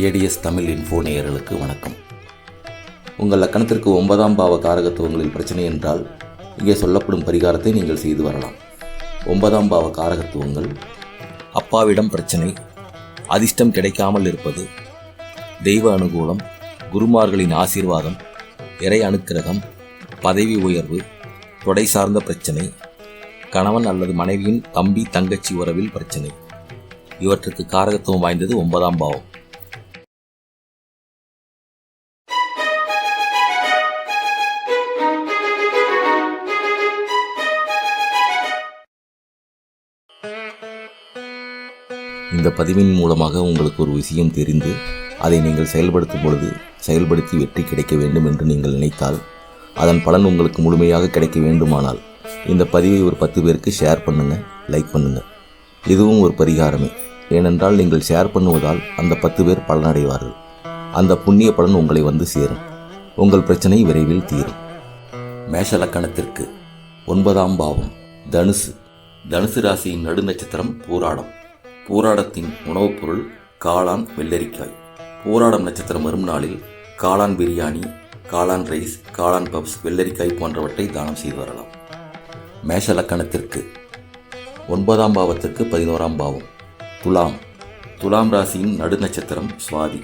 ADS Tamil info நேயர்களுக்கு வணக்கம். உங்கள் லக்கணத்திற்கு 9ஆம் பாவ காரகத்துவங்களில் பிரச்சனை என்றால் இங்கே சொல்லப்படும் பரிகாரத்தை நீங்கள் செய்து வரலாம். 9ஆம் பாவ காரகத்துவங்கள்: அப்பாவிடம் பிரச்சனை, அதிர்ஷ்டம் கிடைக்காமல் இருப்பது, தெய்வ அனுகூலம், குருமார்களின் ஆசீர்வாதம், இறை அனுக்கிரகம், பதவி உயர்வு, தொடை சார்ந்த பிரச்சனை, கணவன் அல்லது மனைவியின் தம்பி தங்கச்சி உறவில் பிரச்சனை. இவற்றுக்கு காரகத்துவம் வாய்ந்தது 9ஆம் பாவம். இந்த பதிவின் மூலமாக உங்களுக்கு ஒரு விஷயம் தெரிந்து அதை நீங்கள் செயல்படுத்தும் பொழுது செயல்படுத்தி வெற்றி கிடைக்க வேண்டும் என்று நீங்கள் நினைத்தால், அதன் பலன் உங்களுக்கு முழுமையாக கிடைக்க வேண்டுமானால் இந்த பதிவை ஒரு 10 பேருக்கு ஷேர் பண்ணுங்கள், லைக் பண்ணுங்கள். இதுவும் ஒரு பரிகாரமே. ஏனென்றால் நீங்கள் ஷேர் பண்ணுவதால் அந்த 10 பேர் பலனடைவார்கள். அந்த புண்ணிய பலன் உங்களை வந்து சேரும். உங்கள் பிரச்சனை விரைவில் தீரும். மேஷ லக்கணத்திற்கு 9ஆம் பாவம் தனுசு. தனுசு ராசியின் நடுநட்சத்திரம் பூராடம். பூராடத்தின் உணவுப் பொருள் காளான், வெள்ளரிக்காய். பூராடம் நட்சத்திரம் வரும் நாளில் காளான் பிரியாணி, காளான் ரைஸ், காளான் பப்ஸ், வெள்ளரிக்காய் போன்றவற்றை தானம் செய்து வரலாம். மேஷ லக்கணத்திற்கு 9ஆம் பாவத்திற்கு 11ஆம் பாவம் துலாம். துலாம் ராசியின் நடுநட்சத்திரம் சுவாதி.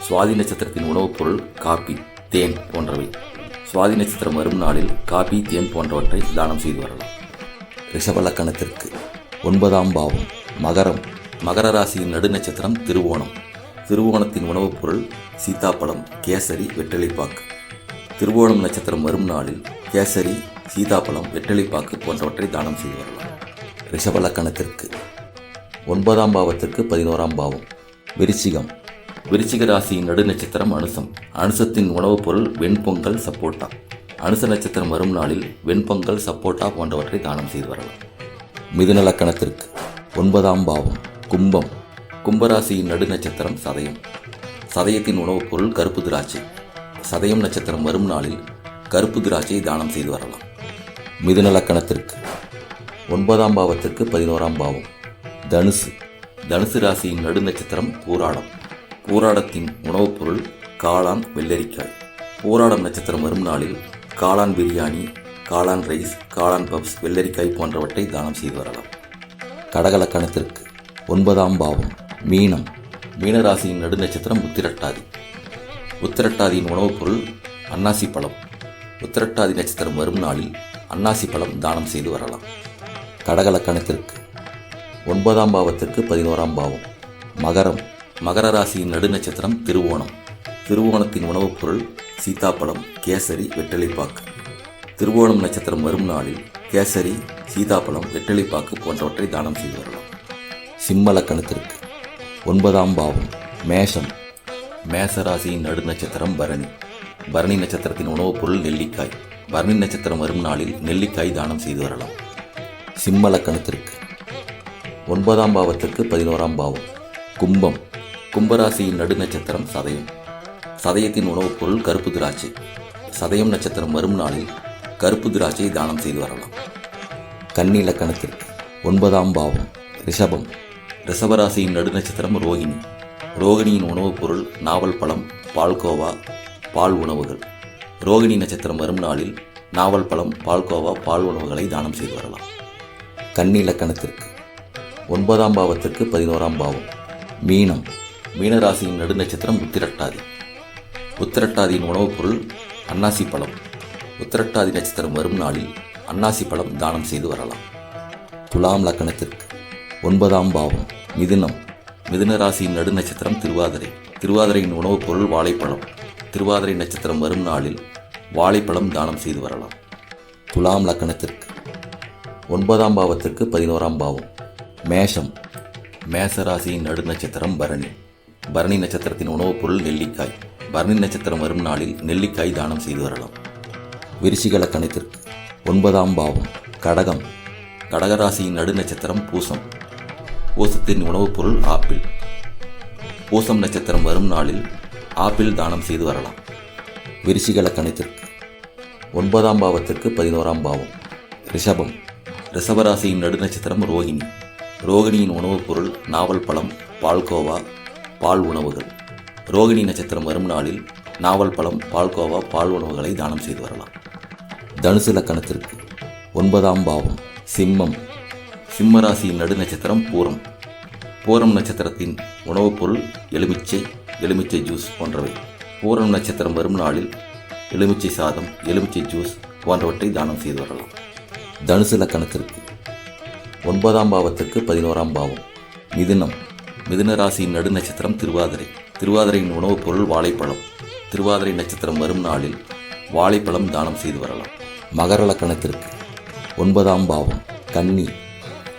சுவாதி நட்சத்திரத்தின் உணவுப் பொருள் காபி, தேன் போன்றவை. சுவாதி நட்சத்திரம் வரும் நாளில் காபி, தேன் போன்றவற்றை தானம் செய்து வரலாம். ரிஷப லக்கணத்திற்கு 9ஆம் பாவம் மகரம். மகர ராசியின் நடுநட்சத்திரம் திருவோணம். திருவோணத்தின் உணவுப் பொருள் சீதாப்பழம், கேசரி, வெற்றிலைப்பாக்கு. திருவோணம் நட்சத்திரம் வரும் நாளில் கேசரி, சீதாப்பழம், வெற்றிலைப்பாக்கு போன்றவற்றை தானம் செய்து வரலாம். ரிஷப லக்கணத்திற்கு 9ஆம் பாவத்திற்கு 11ஆம் பாவம் விருச்சிகம். விருச்சிக ராசியின் நடுநட்சத்திரம் அனுசம். அனுசத்தின் உணவுப் பொருள் வெண்பொங்கல், சப்போட்டா. அனுச நட்சத்திரம் வரும் நாளில் வெண்பொங்கல், சப்போட்டா போன்றவற்றை தானம் செய்து வரலாம். மிதுன லக்கணத்திற்கு 9ஆம் பாவம் கும்பம். கும்பராசியின் நடுநட்சத்திரம் சதயம். சதயத்தின் உணவுப் பொருள் கருப்பு திராட்சை. சதயம் நட்சத்திரம் வரும் நாளில் கருப்பு திராட்சை தானம் செய்து வரலாம். மிதுன லக்கணத்திற்கு 9ஆம் பாவத்திற்கு 11ஆம் பாவம் தனுசு. தனுசு ராசியின் நடுநட்சத்திரம் பூராடம். பூராடத்தின் உணவுப் பொருள் காளான், வெள்ளரிக்காய். பூராடம் நட்சத்திரம் வரும் நாளில் காளான் பிரியாணி, காளான் ரைஸ், காளான் பப்ஸ், வெள்ளரிக்காய் போன்றவற்றை தானம் செய்து வரலாம். கடக லக்கணத்திற்கு 9ஆம் பாவம் மீனம். மீனராசியின் நடுநட்சத்திரம் உத்திரட்டாதி. உத்திரட்டாதியின் உணவுப் பொருள் அன்னாசி பழம். உத்திரட்டாதி நட்சத்திரம் வரும் நாளில் அன்னாசி பழம் தானம் செய்து வரலாம். கடக லக்கணத்திற்கு 9ஆம் பாவத்திற்கு 11ஆம் பாவம் மகரம். மகர ராசியின் நடுநட்சத்திரம் திருவோணம். திருவோணத்தின் உணவுப் பொருள் சீதாப்பழம், கேசரி, வெற்றிலைப்பாக்கு. திருவோணம் நட்சத்திரம் வரும் நாளில் கேசரி, சீதாப்பழம், வெற்றிலைப்பாக்கு போன்றவற்றை தானம் செய்து வரலாம். சிம்ம லக்கணத்திற்கு 9ஆம் பாவம் மேஷம். மேச ராசியின் நடுநட்சத்திரம் பரணி. பரணி நட்சத்திரத்தின் உணவுப் பொருள் நெல்லிக்காய். பரணி நட்சத்திரம் வரும் நாளில் நெல்லிக்காய் தானம் செய்து வரலாம். சிம்ம லக்கணத்திற்கு 9ஆம் பாவத்திற்கு 11ஆம் பாவம் கும்பம். கும்பராசியின் நடுநட்சத்திரம் சதயம். சதயத்தின் உணவுப் பொருள் கருப்பு திராட்சை. சதயம் நட்சத்திரம் வரும் நாளில் கருப்பு திராட்சை தானம் செய்து வரலாம். கன்னி லக்கணத்திற்கு 9ஆம் பாவம் ரிஷபம். ரிஷபராசியின் நடுநட்சத்திரம் ரோகிணி. ரோகிணியின் உணவுப் பொருள் நாவல் பழம், பால்கோவா, பால் உணவுகள். ரோகிணி நட்சத்திரம் வரும் நாளில் நாவல் பழம், பால்கோவா, பால் உணவுகளை தானம் செய்து வரலாம். கன்னி லக்கணத்திற்கு 9ஆம் பாவத்திற்கு 11ஆம் பாவம் மீனம். மீனராசியின் நடுநட்சத்திரம் உத்திரட்டாதி. உத்திரட்டாதியின் உணவுப் பொருள் அன்னாசி பழம். உத்திரட்டாதி நட்சத்திரம் வரும் நாளில் அன்னாசி பழம் தானம் செய்து வரலாம். துலாம் லக்கணத்திற்கு 9ஆம் பாவம் மிதுனம். மிதுன ராசியின் நடுநட்சத்திரம் திருவாதிரை. திருவாதிரையின் உணவுப் பொருள் வாழைப்பழம். திருவாதிரை நட்சத்திரம் வரும் நாளில் வாழைப்பழம் தானம் செய்து வரலாம். துலாம் லக்கணத்திற்கு 9ஆம் பாவத்திற்கு 11ஆம் பாவம் மேஷம். மேச ராசியின் நடுநட்சத்திரம் பரணி. பரணி நட்சத்திரத்தின் உணவுப் பொருள் நெல்லிக்காய். பரணி நட்சத்திரம் வரும் நாளில் நெல்லிக்காய் தானம் செய்து வரலாம். விருச்சிக லக்கணத்திற்கு 9ஆம் பாவம் கடகம். கடகராசியின் நடுநட்சத்திரம் பூசம். பூசத்தின் உணவுப் பொருள் ஆப்பிள். பூசம் நட்சத்திரம் வரும் நாளில் ஆப்பிள் தானம் செய்து வரலாம். விருச்சிக லக்கணத்திற்கு 9ஆம் பாவத்திற்கு 11ஆம் பாவம் ரிஷபம். ரிஷபராசியின் நடுநட்சத்திரம் ரோகிணி. ரோகிணியின் உணவுப் பொருள் நாவல் பழம், பால்கோவா, பால் உணவுகள். ரோகிணி நட்சத்திரம் வரும் நாளில் நாவல் பழம், பால்கோவா, பால் உணவுகளை தானம் செய்து வரலாம். தனுசு லக்கணத்திற்கு 9ஆம் பாவம் சிம்மம். சிம்ம ராசியின் நடுநட்சத்திரம் பூரம். பூரம் நட்சத்திரத்தின் உணவுப் பொருள் எலுமிச்சை ஜூஸ் போன்றவை. பூரம் நட்சத்திரம் வரும் நாளில் எலுமிச்சை சாதம், எலுமிச்சை ஜூஸ் போன்றவற்றை தானம் செய்து வரலாம். தனுசு லக்கணத்திற்கு 9ஆம் பாவத்திற்கு 11ஆம் பாவம் மிதுனம். மிதுன ராசியின் நடுநட்சத்திரம் திருவாதிரை. திருவாதிரையின் உணவுப் பொருள் வாழைப்பழம். திருவாதிரை நட்சத்திரம் வரும் நாளில் வாழைப்பழம் தானம் செய்து வரலாம். மகர லக்கணத்திற்கு 9ஆம் பாவம் கன்னி.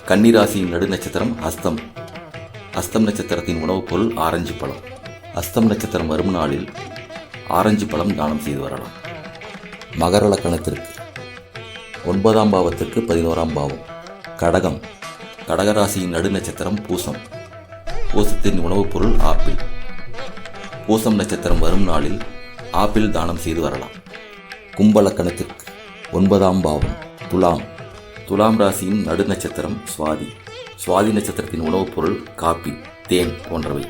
கன்னி ராசியின் நடுநட்சத்திரம் அஸ்தம். அஸ்தம் நட்சத்திரத்தின் உணவுப் பொருள் ஆரஞ்சு பழம். அஸ்தம் நட்சத்திரம் வரும் நாளில் ஆரஞ்சு பழம் தானம் செய்து வரலாம். மகர லக்கணத்திற்கு 9ஆம் பாவத்திற்கு 11ஆம் பாவம் கடகம். கடகராசியின் நடுநட்சத்திரம் பூசம். பூசத்தின் உணவுப் பொருள் ஆப்பிள். பூசம் நட்சத்திரம் வரும் நாளில் ஆப்பிள் தானம் செய்து வரலாம். கும்ப லக்கணத்திற்கு 9ஆம் பாவம் துலாம். துலாம் ராசியின் நடுநட்சத்திரம் சுவாதி. சுவாதி நட்சத்திரத்தின் உணவுப் பொருள் காபி, தேன் போன்றவை.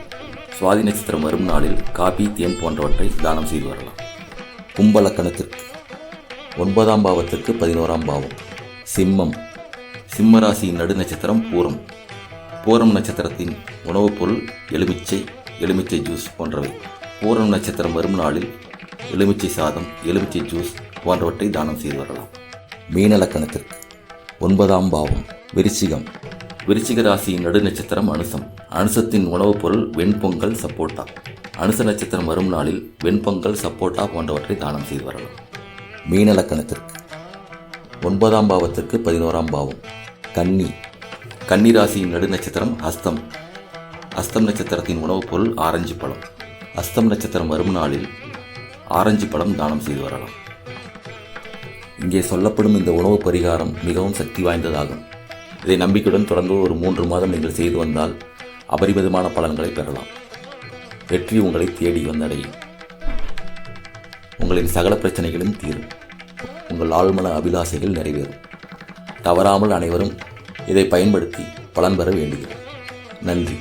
சுவாதி நட்சத்திரம் வரும் நாளில் காபி, தேன் போன்றவற்றை தானம் செய்து வரலாம். கும்ப லக்கணத்திற்கு 9ஆம் பாவத்திற்கு 11ஆம் பாவம் சிம்மம். சிம்ம ராசியின் நடுநட்சத்திரம் பூரம். பூரம் நட்சத்திரத்தின் உணவுப் பொருள் எலுமிச்சை ஜூஸ் போன்றவை. பூரம் நட்சத்திரம் வரும் நாளில் எலுமிச்சை சாதம், எலுமிச்சை ஜூஸ் போன்றவற்றை தானம் செய்து வரலாம். மீன லக்கணத்திற்கு 9ஆம் பாவம் விருச்சிகம். விருச்சிக ராசியின் நடுநட்சத்திரம் அனுசம். அனுசத்தின் உணவுப் பொருள் வெண்பொங்கல், சப்போட்டா. அனுச நட்சத்திரம் வரும் நாளில் வெண்பொங்கல், சப்போட்டா போன்றவற்றை தானம் செய்து வரலாம். மீன லக்கணத்திற்கு 9ஆம் பாவத்திற்கு 11ஆம் பாவம் கன்னி. கன்னி ராசியின் நடுநட்சத்திரம் அஸ்தம். அஸ்தம் நட்சத்திரத்தின் உணவுப் பொருள் ஆரஞ்சு பழம். அஸ்தம் நட்சத்திரம் வரும் நாளில் ஆரஞ்சு பழம் தானம் செய்து வரலாம். இங்கே சொல்லப்படும் இந்த உணவு பரிகாரம் மிகவும் சக்தி வாய்ந்ததாகும். இதை நம்பிக்கையுடன் தொடர்ந்து ஒரு 3 மாதம் நீங்கள் செய்து வந்தால் அபரிமிதமான பலன்களை பெறலாம். வெற்றி உங்களை தேடி வந்தடையும். உங்களின் சகல பிரச்சனைகளும் தீரும். உங்கள் ஆழ்மன அபிலாசைகள் நிறைவேறும். தவறாமல் அனைவரும் இதை பயன்படுத்தி பலன் பெற வேண்டுகிறேன். நன்றி.